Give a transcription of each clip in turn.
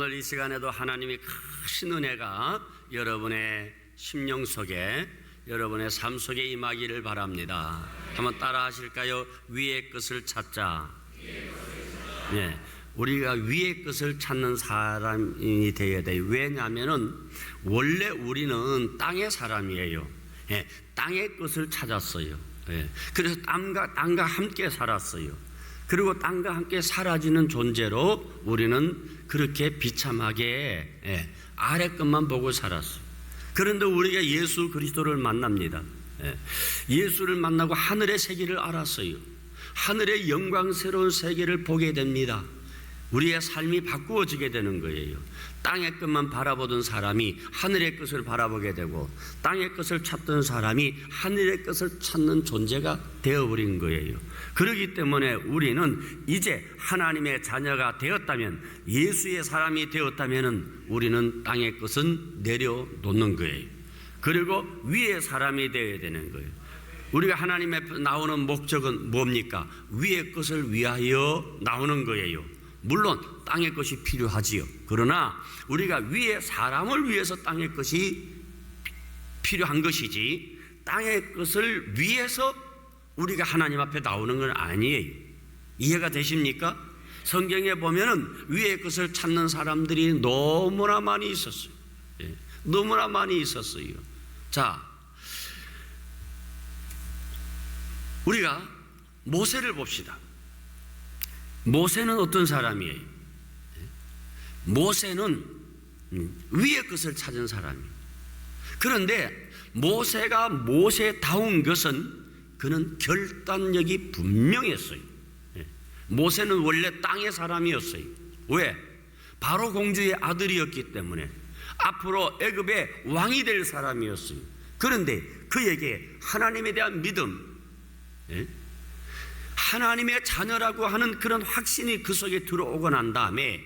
오늘 이 시간에도 하나님이 크신 은혜가 여러분의 심령 속에, 여러분의 삶 속에 임하기를 바랍니다. 한번 따라 하실까요? 위의 것을 찾자. 네, 우리가 위의 것을 찾는 사람이 되어야 돼요. 왜냐하면은 원래 우리는 땅의 사람이에요. 예, 땅의 것을 찾았어요. 예, 그래서 땅과 함께 살았어요. 그리고 땅과 함께 사라지는 존재로 우리는 그렇게 비참하게 아래 것만 보고 살았어요. 그런데 우리가 예수 그리스도를 만납니다. 예수를 만나고 하늘의 세계를 알았어요. 하늘의 영광스러운 세계를 보게 됩니다. 우리의 삶이 바꾸어지게 되는 거예요. 땅의 것만 바라보던 사람이 하늘의 것을 바라보게 되고, 땅의 것을 찾던 사람이 하늘의 것을 찾는 존재가 되어버린 거예요. 그렇기 때문에 우리는 이제 하나님의 자녀가 되었다면, 예수의 사람이 되었다면 우리는 땅의 것은 내려놓는 거예요. 그리고 위의 사람이 되어야 되는 거예요. 우리가 하나님 앞에 나오는 목적은 뭡니까? 위의 것을 위하여 나오는 거예요. 물론 땅의 것이 필요하지요. 그러나 우리가 위의 사람을 위해서 땅의 것이 필요한 것이지, 땅의 것을 위해서 우리가 하나님 앞에 나오는 건 아니에요. 이해가 되십니까? 성경에 보면은 위의 것을 찾는 사람들이 너무나 많이 있었어요. 너무나 많이 있었어요. 자, 우리가 모세를 봅시다. 모세는 어떤 사람이에요? 모세는 위의 것을 찾은 사람이에요. 그런데 모세가 모세다운 것은 그는 결단력이 분명했어요. 모세는 원래 땅의 사람이었어요. 왜? 바로 공주의 아들이었기 때문에 앞으로 애굽의 왕이 될 사람이었어요. 그런데 그에게 하나님에 대한 믿음, 하나님의 자녀라고 하는 그런 확신이 그 속에 들어오고 난 다음에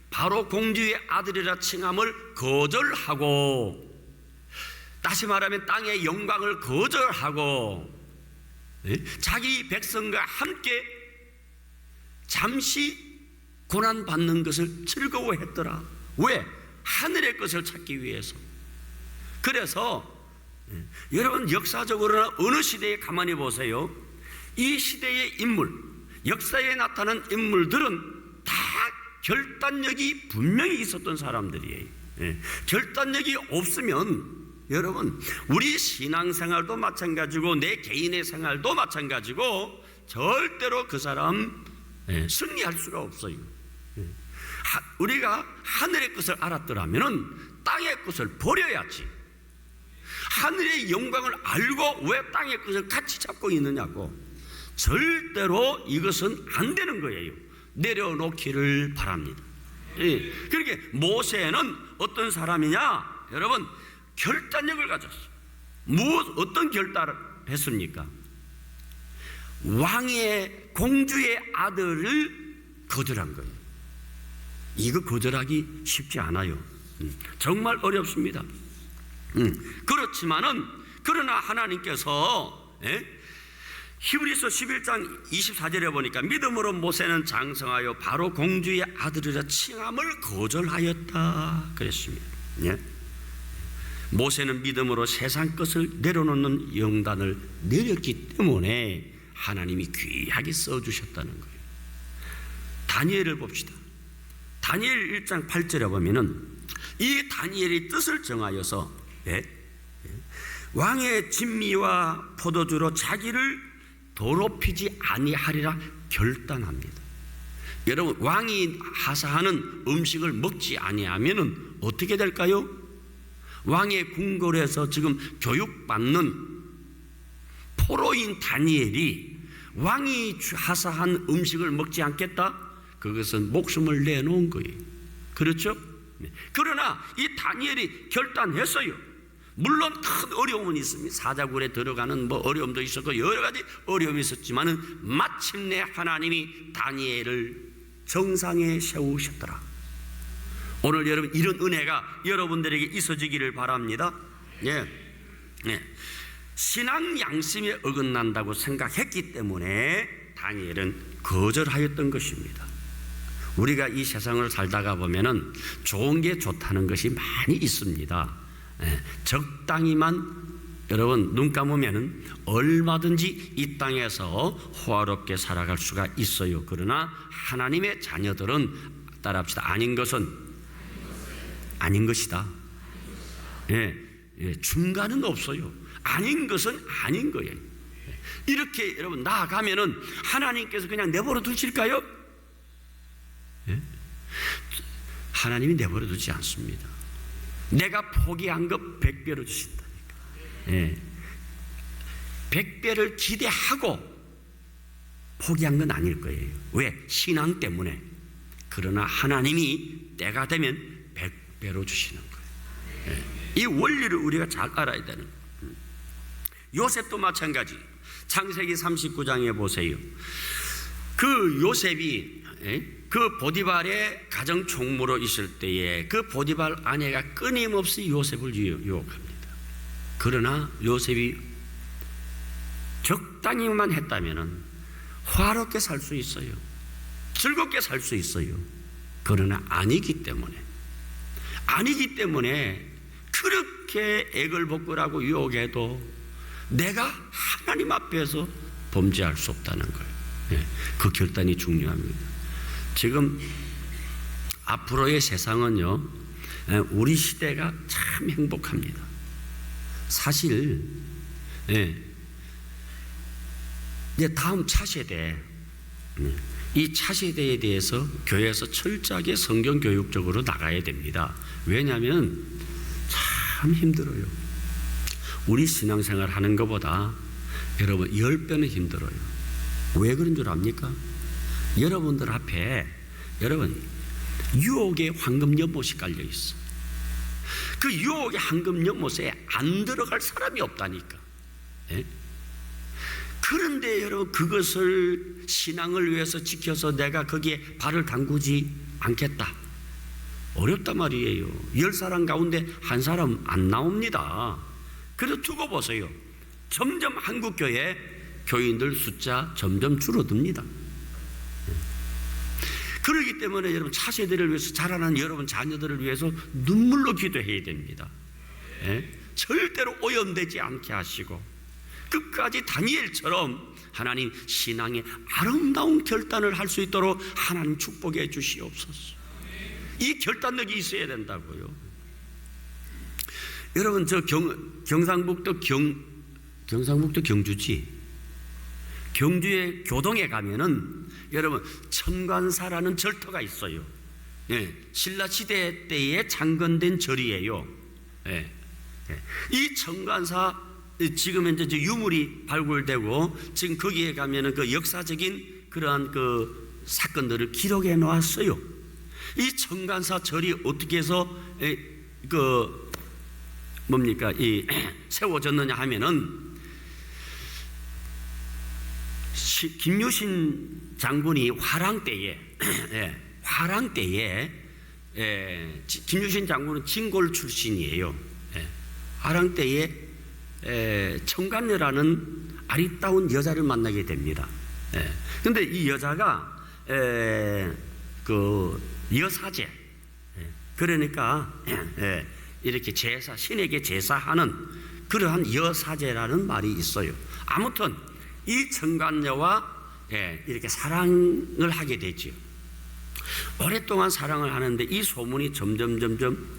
바로 공주의 아들이라 칭함을 거절하고, 다시 말하면 땅의 영광을 거절하고 자기 백성과 함께 잠시 고난받는 것을 즐거워했더라. 왜? 하늘의 것을 찾기 위해서. 그래서 여러분, 역사적으로는 어느 시대에 가만히 보세요. 이 시대의 인물, 역사에 나타난 인물들은 다 결단력이 분명히 있었던 사람들이에요. 결단력이 없으면 여러분, 우리 신앙생활도 마찬가지고 내 개인의 생활도 마찬가지고 절대로 그 사람 승리할 수가 없어요. 우리가 하늘의 것을 알았더라면 땅의 것을 버려야지. 하늘의 영광을 알고 왜 땅의 것을 같이 잡고 있느냐고. 절대로 이것은 안 되는 거예요. 내려놓기를 바랍니다. 그렇게 모세는 어떤 사람이냐? 여러분, 결단력을 가졌어. 어떤 결단을 했습니까? 왕의 공주의 아들을 거절한 거예요. 이거 거절하기 쉽지 않아요. 정말 어렵습니다. 그렇지만은 그러나 하나님께서 히브리서 11장 24절에 보니까 믿음으로 모세는 장성하여 바로 공주의 아들이라 칭함을 거절하였다 그랬습니다. 모세는 믿음으로 세상 것을 내려놓는 영단을 내렸기 때문에 하나님이 귀하게 써주셨다는 거예요. 다니엘을 봅시다. 다니엘 1장 8절에 보면은 이 다니엘이 뜻을 정하여서 왕의 진미와 포도주로 자기를 더럽히지 아니하리라 결단합니다. 여러분, 왕이 하사하는 음식을 먹지 아니하면은 어떻게 될까요? 왕의 궁궐에서 지금 교육받는 포로인 다니엘이 왕이 하사한 음식을 먹지 않겠다? 그것은 목숨을 내놓은 거예요. 그렇죠? 그러나 이 다니엘이 결단했어요. 물론 큰 어려움은 있습니다. 사자굴에 들어가는 어려움도 있었고 여러 가지 어려움이 있었지만은 마침내 하나님이 다니엘을 정상에 세우셨더라. 오늘 여러분, 이런 은혜가 여러분들에게 있어지기를 바랍니다. 신앙 양심에 어긋난다고 생각했기 때문에 다니엘은 거절하였던 것입니다. 우리가 이 세상을 살다가 보면은 좋은 게 좋다는 것이 많이 있습니다. 적당히만 여러분 눈 감으면은 얼마든지 이 땅에서 호화롭게 살아갈 수가 있어요. 그러나 하나님의 자녀들은 따라합시다. 아닌 것은 아닌 것이다. 중간은 없어요. 아닌 것은 아닌 거예요. 이렇게 여러분 나아가면은 하나님께서 그냥 내버려 두실까요? 하나님이 내버려 두지 않습니다. 내가 포기한 것 100배로 주신다니까. 100배를 기대하고 포기한 건 아닐 거예요. 왜? 신앙 때문에. 그러나 하나님이 때가 되면 100배로 주시는 거예요. 이 원리를 우리가 잘 알아야 되는 거예요. 요셉도 마찬가지. 창세기 39장에 보세요. 그 요셉이 그 보디발의 가정 총무로 있을 때에 그 보디발 아내가 끊임없이 요셉을 유혹합니다. 그러나 요셉이 적당히만 했다면 화롭게 살 수 있어요. 즐겁게 살 수 있어요. 그러나 아니기 때문에 그렇게 애걸복걸하고 유혹해도 내가 하나님 앞에서 범죄할 수 없다는 거예요. 그 결단이 중요합니다. 지금 앞으로의 세상은요, 우리 시대가 참 행복합니다. 사실 이제 다음 차세대, 이 차세대에 대해서 교회에서 철저하게 성경교육적으로 나가야 됩니다. 왜냐하면 참 힘들어요. 우리 신앙생활 하는 것보다 여러분 10배는 힘들어요. 왜 그런 줄 압니까? 여러분들 앞에 여러분 유혹의 황금 연못이 깔려 있어. 그 유혹의 황금 연못에 안 들어갈 사람이 없다니까. 그런데 여러분 그것을 신앙을 위해서 지켜서 내가 거기에 발을 담그지 않겠다. 어렵단 말이에요. 10사람 가운데 한 사람 안 나옵니다. 그래서 두고 보세요. 점점 한국교회 교인들 숫자 점점 줄어듭니다. 그렇기 때문에 여러분 차세대를 위해서 자라는 여러분 자녀들을 위해서 눈물로 기도해야 됩니다. 절대로 오염되지 않게 하시고 끝까지 다니엘처럼 하나님 신앙의 아름다운 결단을 할 수 있도록 하나님 축복해 주시옵소서. 이 결단력이 있어야 된다고요. 여러분 저 경상북도 경주지, 경주의 교동에 가면은 여러분 청관사라는 절터가 있어요. 신라시대 때에 창건된 절이에요. 이 청관사 지금 현재 유물이 발굴되고 지금 거기에 가면은 그 역사적인 그러한 그 사건들을 기록해 놓았어요. 이 청관사 절이 어떻게 해서 그 뭡니까 이 세워졌느냐 하면은 김유신 장군이 화랑 때에 김유신 장군은 진골 출신이에요. 화랑 때에 청관녀라는 아리따운 여자를 만나게 됩니다. 그런데 이 여자가 그 여사제, 그러니까 이렇게 제사, 신에게 제사하는 그러한 여사제라는 말이 있어요. 아무튼 이 청관녀와 이렇게 사랑을 하게 되죠. 오랫동안 사랑을 하는데 이 소문이 점점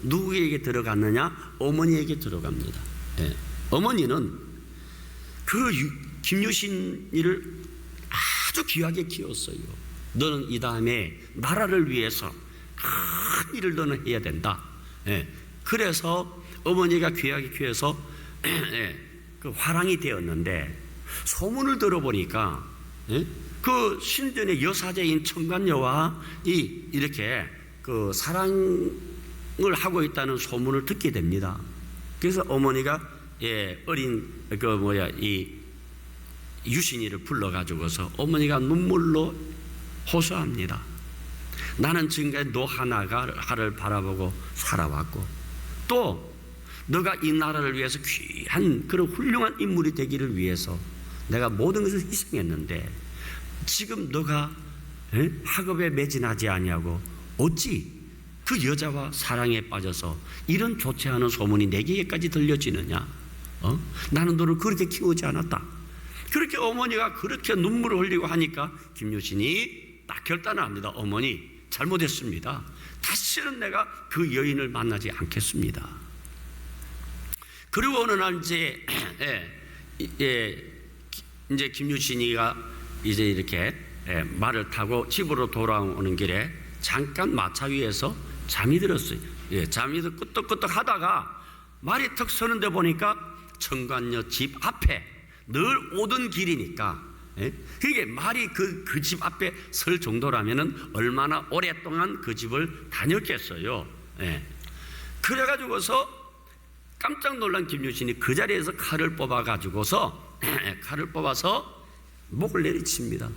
누구에게 들어갔느냐? 어머니에게 들어갑니다. 어머니는 그 김유신이를 아주 귀하게 키웠어요. 너는 이 다음에 나라를 위해서 큰 일을 너는 해야 된다. 그래서 어머니가 귀하게 키워서 그 화랑이 되었는데 소문을 들어보니까 그 신전의 여사제인 청관녀와 이렇게 그 사랑을 하고 있다는 소문을 듣게 됩니다. 그래서 어머니가 어린 이 유신이를 불러가지고서 어머니가 눈물로 호소합니다. 나는 지금까지 너 하나를 바라보고 살아왔고 또 너가 이 나라를 위해서 귀한 그런 훌륭한 인물이 되기를 위해서 내가 모든 것을 희생했는데 지금 너가 학업에 매진하지 아니하고 어찌 그 여자와 사랑에 빠져서 이런 좋지 않은 소문이 내게까지 들려지느냐? 나는 너를 그렇게 키우지 않았다. 그렇게 어머니가 그렇게 눈물을 흘리고 하니까 김유신이 딱 결단을 합니다. 어머니, 잘못했습니다. 다시는 내가 그 여인을 만나지 않겠습니다. 그리고 어느 날 이제 김유신이가 이제 이렇게 말을 타고 집으로 돌아오는 길에 잠깐 마차 위에서 잠이 들었어요. 잠이 들 끄떡끄떡 하다가 말이 턱 서는데 보니까 청관녀 집 앞에 늘 오던 길이니까, 그게 말이 그 집 앞에 설 정도라면은 얼마나 오랫동안 그 집을 다녔겠어요. 그래가지고서 깜짝 놀란 김유신이 그 자리에서 칼을 뽑아서 목을 내리칩니다.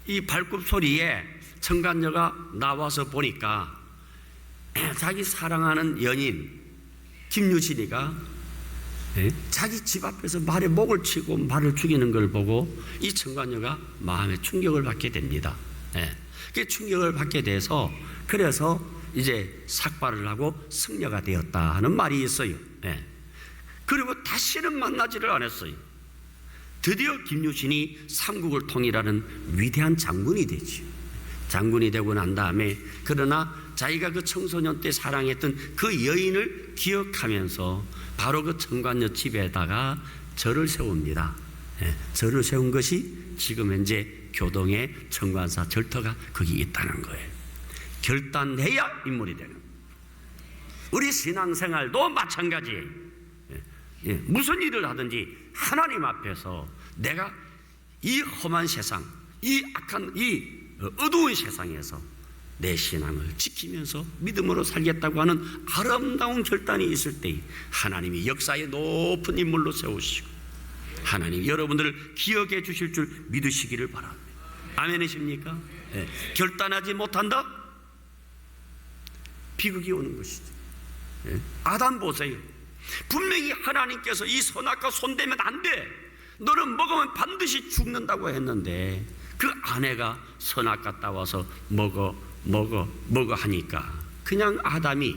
이 발굽 소리에 청관녀가 나와서 보니까 자기 사랑하는 연인 김유신이가 자기 집 앞에서 말에 목을 치고 말을 죽이는 걸 보고 이 청관녀가 마음에 충격을 받게 됩니다. 그 충격을 받게 돼서 그래서 이제 삭발을 하고 승려가 되었다 하는 말이 있어요. 그리고 다시는 만나지를 않았어요. 드디어 김유신이 삼국을 통일하는 위대한 장군이 되지. 장군이 되고 난 다음에 그러나 자기가 그 청소년 때 사랑했던 그 여인을 기억하면서 바로 그 청관녀 집에다가 절을 세웁니다. 절을 세운 것이 지금 현재 교동의 청관사 절터가 거기 있다는 거예요. 결단해야 인물이 되는. 우리 신앙생활도 마찬가지예요. 무슨 일을 하든지 하나님 앞에서 내가 이 험한 세상, 이 악한, 이 어두운 세상에서 내 신앙을 지키면서 믿음으로 살겠다고 하는 아름다운 결단이 있을 때 하나님이 역사의 높은 인물로 세우시고 하나님 여러분들을 기억해 주실 줄 믿으시기를 바랍니다. 아멘이십니까? 결단하지 못한다? 비극이 오는 것이죠. 아담 보세요. 분명히 하나님께서 이 선악과 손대면 안 돼, 너는 먹으면 반드시 죽는다고 했는데 그 아내가 선악과 따와서 먹어 하니까 그냥 아담이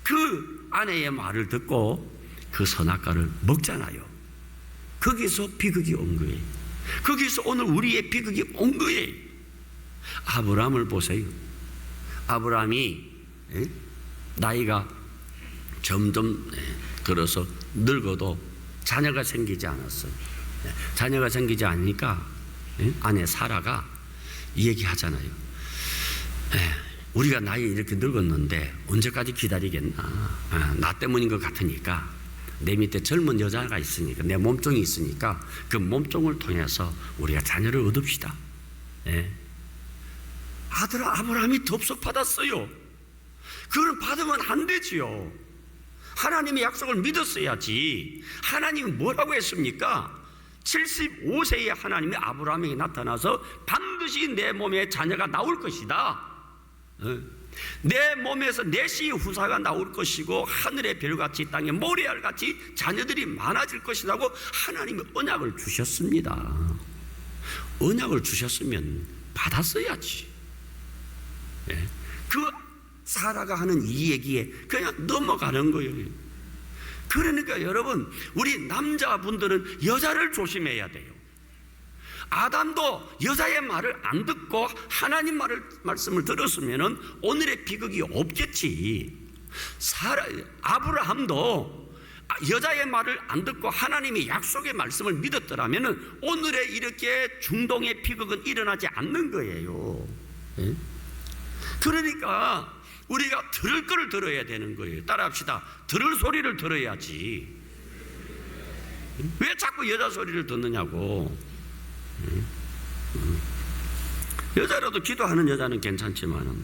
그 아내의 말을 듣고 그 선악과를 먹잖아요. 거기서 비극이 온 거예요. 거기서 오늘 우리의 비극이 온 거예요. 아브라함을 보세요. 아브라함이 나이가 점점 들어서 늙어도 자녀가 생기지 않았어요. 자녀가 생기지 않으니까 아내 사라가 얘기하잖아요. 우리가 나이 이렇게 늙었는데 언제까지 기다리겠나. 나 때문인 것 같으니까 내 밑에 젊은 여자가 있으니까, 내 몸종이 있으니까 그 몸종을 통해서 우리가 자녀를 얻읍시다. 아들 아브라함이 덥석 받았어요. 그걸 받으면 안 되지요. 하나님의 약속을 믿었어야지. 하나님이 뭐라고 했습니까? 75세에 하나님이 아브라함에게 나타나서 반드시 내 몸에 자녀가 나올 것이다. 내 몸에서 내 씨 후사가 나올 것이고 하늘의 별같이 땅의 모래알같이 자녀들이 많아질 것이라고 하나님이 언약을 주셨습니다. 언약을 주셨으면 받았어야지. 그 사라가 하는 이 얘기에 그냥 넘어가는 거예요. 그러니까 여러분, 우리 남자분들은 여자를 조심해야 돼요. 아담도 여자의 말을 안 듣고 하나님 말씀을 들었으면 오늘의 비극이 없겠지. 아브라함도 여자의 말을 안 듣고 하나님의 약속의 말씀을 믿었더라면 오늘의 이렇게 중동의 비극은 일어나지 않는 거예요. 그러니까 우리가 들을 거를 들어야 되는 거예요. 따라합시다. 들을 소리를 들어야지. 왜 자꾸 여자 소리를 듣느냐고. 여자라도 기도하는 여자는 괜찮지만은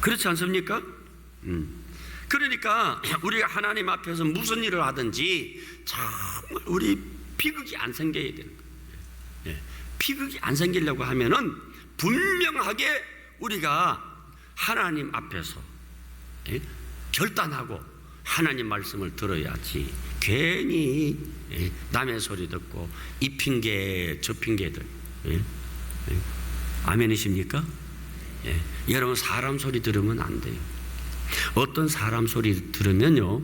그렇지 않습니까? 그러니까 우리가 하나님 앞에서 무슨 일을 하든지 정말 우리 비극이 안 생겨야 되는 거예요. 비극이 안 생기려고 하면은 분명하게 우리가 하나님 앞에서 결단하고 하나님 말씀을 들어야지. 괜히 남의 소리 듣고 이 핑계 저 핑계들. 아멘이십니까? 여러분, 사람 소리 들으면 안 돼요. 어떤 사람 소리 들으면요,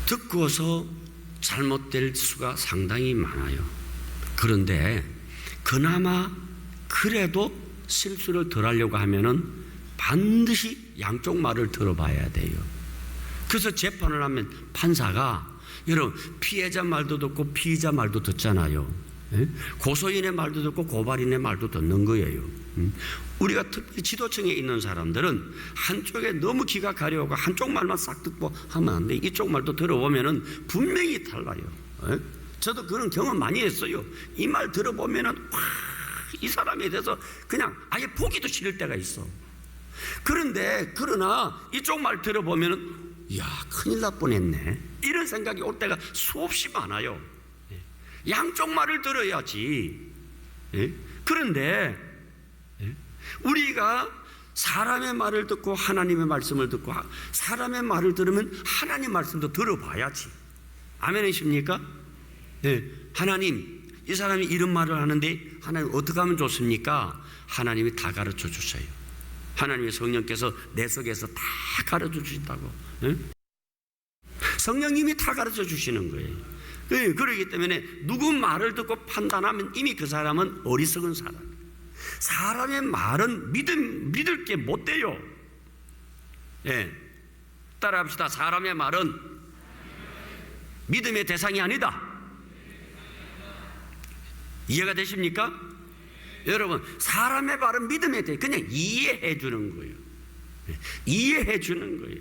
듣고서 잘못될 수가 상당히 많아요. 그런데 그나마 그래도 실수를 덜 하려고 하면은 반드시 양쪽 말을 들어봐야 돼요. 그래서 재판을 하면 판사가, 여러분, 피해자 말도 듣고 피의자 말도 듣잖아요. 고소인의 말도 듣고 고발인의 말도 듣는 거예요. 우리가 특히 지도층에 있는 사람들은 한쪽에 너무 귀가 가려우고 한쪽 말만 싹 듣고 하면 안 돼. 이쪽 말도 들어보면은 분명히 달라요. 저도 그런 경험 많이 했어요. 이 말 들어보면은 이 사람에 대해서 그냥 아예 보기도 싫을 때가 있어. 그러나 이쪽 말 들어보면은 야, 큰일 날 뻔했네, 이런 생각이 올 때가 수없이 많아요. 양쪽 말을 들어야지. 그런데 우리가 사람의 말을 듣고 하나님의 말씀을 듣고, 사람의 말을 들으면 하나님 말씀도 들어봐야지. 아멘이십니까? 하나님, 이 사람이 이런 말을 하는데 하나님 어떻게 하면 좋습니까? 하나님이 다 가르쳐 주세요. 하나님의 성령께서 내 속에서 다 가르쳐 주신다고. 성령님이 다 가르쳐 주시는 거예요. 그렇기 때문에 누구 말을 듣고 판단하면 이미 그 사람은 어리석은 사람이에요. 사람의 말은 믿을 게 못 돼요. 따라합시다. 사람의 말은 믿음의 대상이 아니다. 이해가 되십니까? 여러분, 사람의 말은 믿음의 대상, 그냥 이해해 주는 거예요. 이해해 주는 거예요.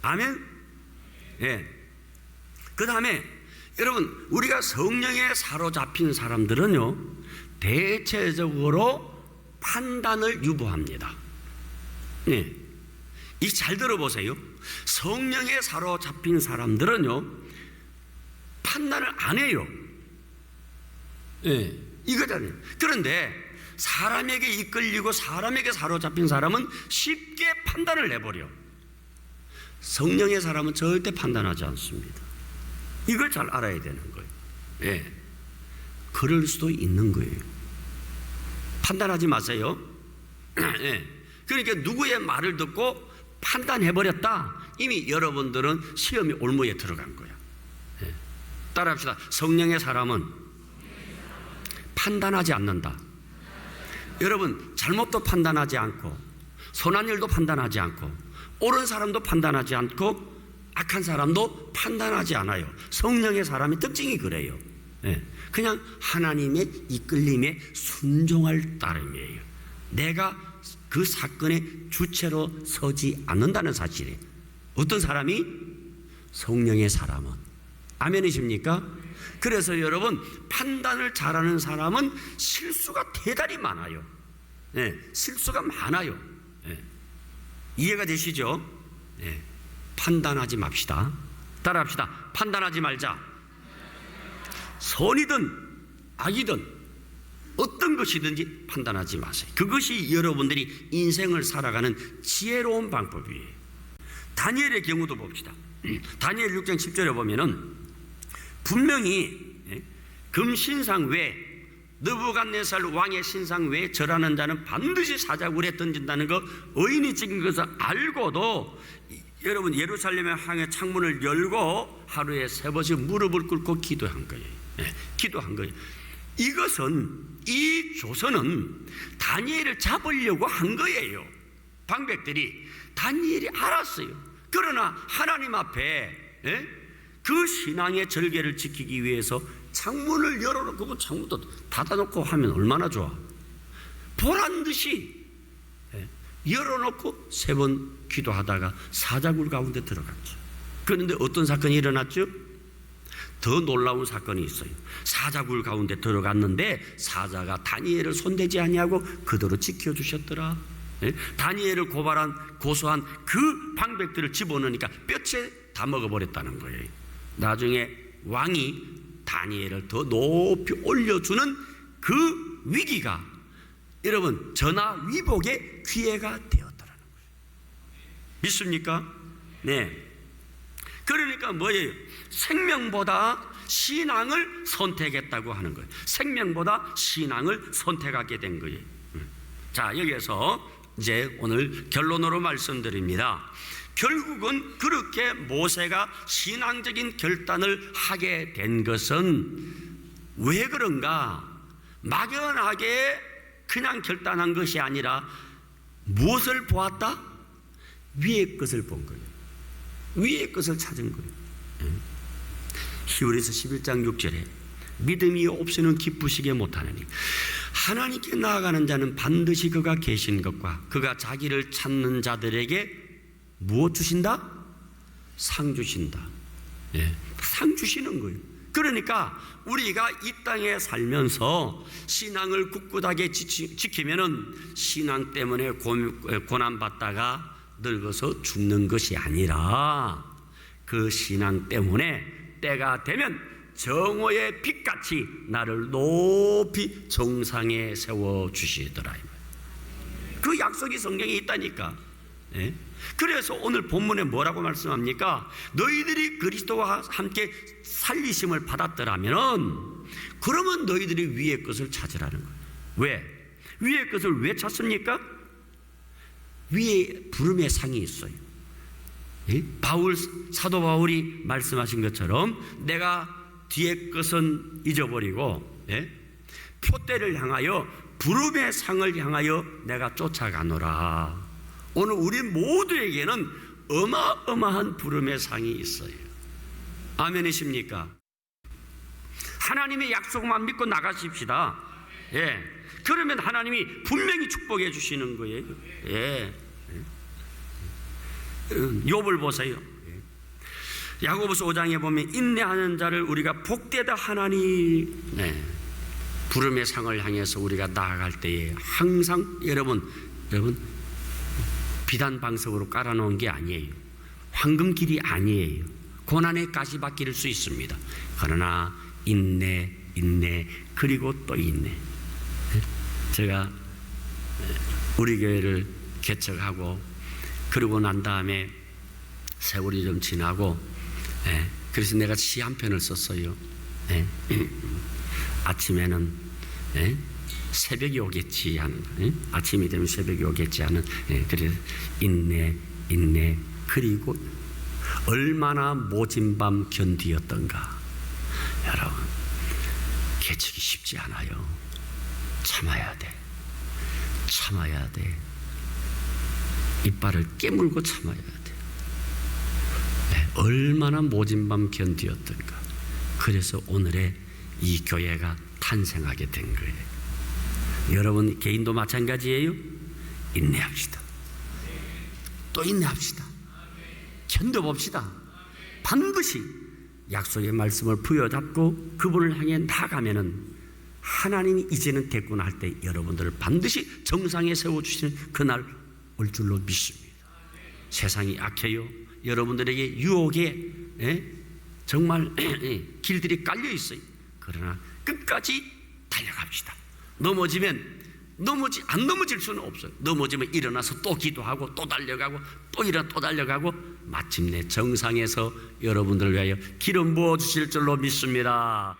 아멘? 그 다음에 여러분, 우리가 성령에 사로잡힌 사람들은요, 대체적으로 판단을 유보합니다. 이 잘 들어보세요. 성령에 사로잡힌 사람들은요, 판단을 안 해요. 이거잖아요. 그런데 사람에게 이끌리고 사람에게 사로잡힌 사람은 쉽게 판단을 내버려. 성령의 사람은 절대 판단하지 않습니다. 이걸 잘 알아야 되는 거예요. 그럴 수도 있는 거예요. 판단하지 마세요. 그러니까 누구의 말을 듣고 판단해버렸다, 이미 여러분들은 시험이 올무에 들어간 거야. 따라합시다. 성령의 사람은 판단하지 않는다. 여러분, 잘못도 판단하지 않고 선한 일도 판단하지 않고 옳은 사람도 판단하지 않고 악한 사람도 판단하지 않아요. 성령의 사람의 특징이 그래요. 그냥 하나님의 이끌림에 순종할 따름이에요. 내가 그 사건의 주체로 서지 않는다는 사실이에요. 어떤 사람이? 성령의 사람은. 아멘이십니까? 그래서 여러분, 판단을 잘하는 사람은 실수가 대단히 많아요. 실수가 많아요. 이해가 되시죠? 판단하지 맙시다. 따라합시다. 판단하지 말자. 선이든 악이든 어떤 것이든지 판단하지 마세요. 그것이 여러분들이 인생을 살아가는 지혜로운 방법이에요. 다니엘의 경우도 봅시다. 다니엘 6장 10절에 보면은 분명히 금신상 외에, 느부갓네살 왕의 신상 외에 절하는 자는 반드시 사자굴에 던진다는 거 의인이 찍은 것을 알고도 여러분, 예루살렘의 항해 창문을 열고 하루에 3번씩 무릎을 꿇고 기도한 거예요. 기도한 거예요. 이 조선은 다니엘을 잡으려고 한 거예요. 방백들이. 다니엘이 알았어요. 그러나 하나님 앞에 그 신앙의 절개를 지키기 위해서 창문을 열어놓고 그 창문도 닫아놓고 하면 얼마나 좋아. 보란듯이 열어놓고 3번 기도하다가 사자굴 가운데 들어갔죠. 그런데 어떤 사건이 일어났죠? 더 놀라운 사건이 있어요. 사자굴 가운데 들어갔는데 사자가 다니엘을 손대지 아니하고 그대로 지켜주셨더라. 다니엘을 고소한 그 방백들을 집어넣으니까 뼈째 다 먹어버렸다는 거예요. 나중에 왕이 다니엘을 더 높이 올려주는 그 위기가 여러분 전화위복의 기회가 되었더라는 거예요. 믿습니까? 네. 그러니까 뭐예요? 생명보다 신앙을 선택했다고 하는 거예요. 생명보다 신앙을 선택하게 된 거예요. 자, 여기에서 이제 오늘 결론으로 말씀드립니다. 결국은 그렇게 모세가 신앙적인 결단을 하게 된 것은 왜 그런가? 막연하게 그냥 결단한 것이 아니라 무엇을 보았다? 위의 것을 본 거예요. 위의 것을 찾은 거예요. 히브리서 11장 6절에 믿음이 없이는 기쁘시게 못하느니 하나님께 나아가는 자는 반드시 그가 계신 것과 그가 자기를 찾는 자들에게 무엇 주신다? 상 주신다. 상 주시는 거예요. 그러니까 우리가 이 땅에 살면서 신앙을 굳굳하게 지키면은 신앙 때문에 고난받다가 늙어서 죽는 것이 아니라 그 신앙 때문에 때가 되면 정오의 빛같이 나를 높이 정상에 세워주시더라. 그 약속이 성경에 있다니까. 그래서 오늘 본문에 뭐라고 말씀합니까? 너희들이 그리스도와 함께 살리심을 받았더라면 그러면 너희들이 위의 것을 찾으라는 거예요. 왜? 위의 것을 왜 찾습니까? 위에 부름의 상이 있어요. 사도 바울이 말씀하신 것처럼 내가 뒤의 것은 잊어버리고 표대를 향하여 부름의 상을 향하여 내가 쫓아가노라. 오늘 우리 모두에게는 어마어마한 부름의 상이 있어요. 아멘이십니까? 하나님의 약속만 믿고 나가십시다. 그러면 하나님이 분명히 축복해 주시는 거예요. 욥을 보세요. 야고보서 5장에 보면 인내하는 자를 우리가 복되다 하나니. 부름의 상을 향해서 우리가 나아갈 때에 항상 여러분 비단 방석으로 깔아놓은 게 아니에요. 황금길이 아니에요. 고난의 가시밭길일 수 있습니다. 그러나 인내 그리고 또 인내. 제가 우리 교회를 개척하고 그러고 난 다음에 세월이 좀 지나고 그래서 내가 시 한 편을 썼어요. 아침에는 새벽이 오겠지 하는, 아침이 되면 새벽이 오겠지 하는. 그래서 인내 그리고 얼마나 모진 밤 견디었던가. 여러분, 개척이 쉽지 않아요. 참아야 돼. 이빨을 깨물고 참아야 돼. 얼마나 모진 밤 견디었던가. 그래서 오늘의 이 교회가 탄생하게 된 거예요. 여러분 개인도 마찬가지예요. 인내합시다. 또 인내합시다. 견뎌봅시다. 반드시 약속의 말씀을 부여잡고 그분을 향해 나가면은 하나님이 이제는 됐구나 할 때 여러분들을 반드시 정상에 세워주시는 그날 올 줄로 믿습니다. 세상이 악해요. 여러분들에게 유혹에 정말 길들이 깔려 있어요. 그러나 끝까지 달려갑시다. 안 넘어질 수는 없어요. 넘어지면 일어나서 또 기도하고 또 달려가고 또 달려가고 마침내 정상에서 여러분들을 위하여 기름 부어 주실 줄로 믿습니다.